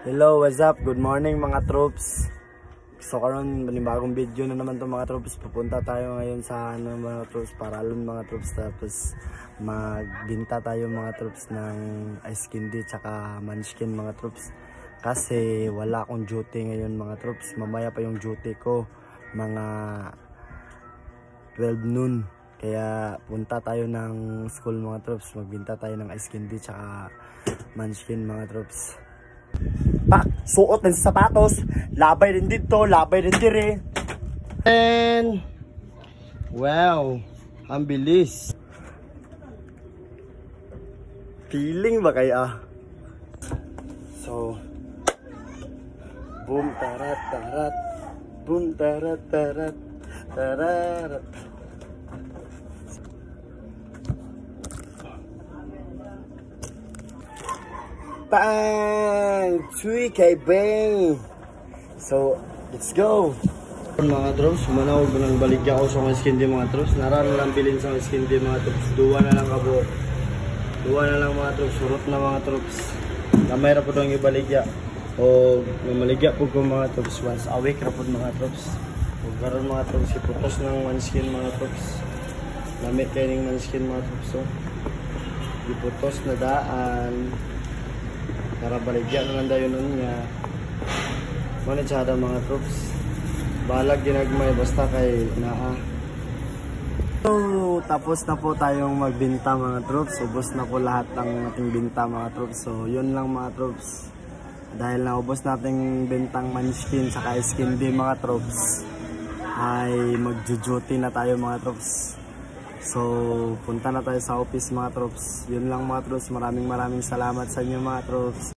Hello, what's up? Good morning mga troops. So karon bagong video na naman to mga troops. Pupunta tayo ngayon sa mga troops, paralon mga troops, tapos magbinta tayo mga troops ng ice candy tsaka munchkin mga troops. Kasi wala akong duty ngayon mga troops. Mamaya pa yung duty ko, mga 12 noon. Kaya punta tayo ng school mga troops. Magbinta tayo ng ice candy tsaka munchkin mga troops. Pak, suot ng sapatos, labay rin dito, labay rin dire. And wow, ang bilis. Feeling ba kaya? So boom tarat tarat, boom tarat tarat, tararat. Bang! 3K bang! So, let's go! Mga troops, manawag ng baligya ko sa mga skin di mga troops. Narano lang bilhin sa mga skin di mga troops. Duwa na lang kabo. Duwa na lang mga troops. Surot na mga troops. Kamay po itong ibaligya. O mamaligya po ko mga troops. Once a week rapod mga troops. O karon mga troops, iputos ng one skin mga troops. Lamit kayo ng one skin mga troops. So, iputos na daan. Para baligya naman tayo nun niya. Manit sa mga troops. Balag ginagmay basta kay naa. So tapos na po tayong magbinta mga troops. Ubos na po lahat ng ating binta mga troops. So yun lang mga troops. Dahil naubos nating bintang munchkin sa ice candy mga troops, ay magjo-duty na tayo mga troops. So, punta na tayo sa office mga troops. Yun lang mga troops. Maraming salamat sa inyo mga troops.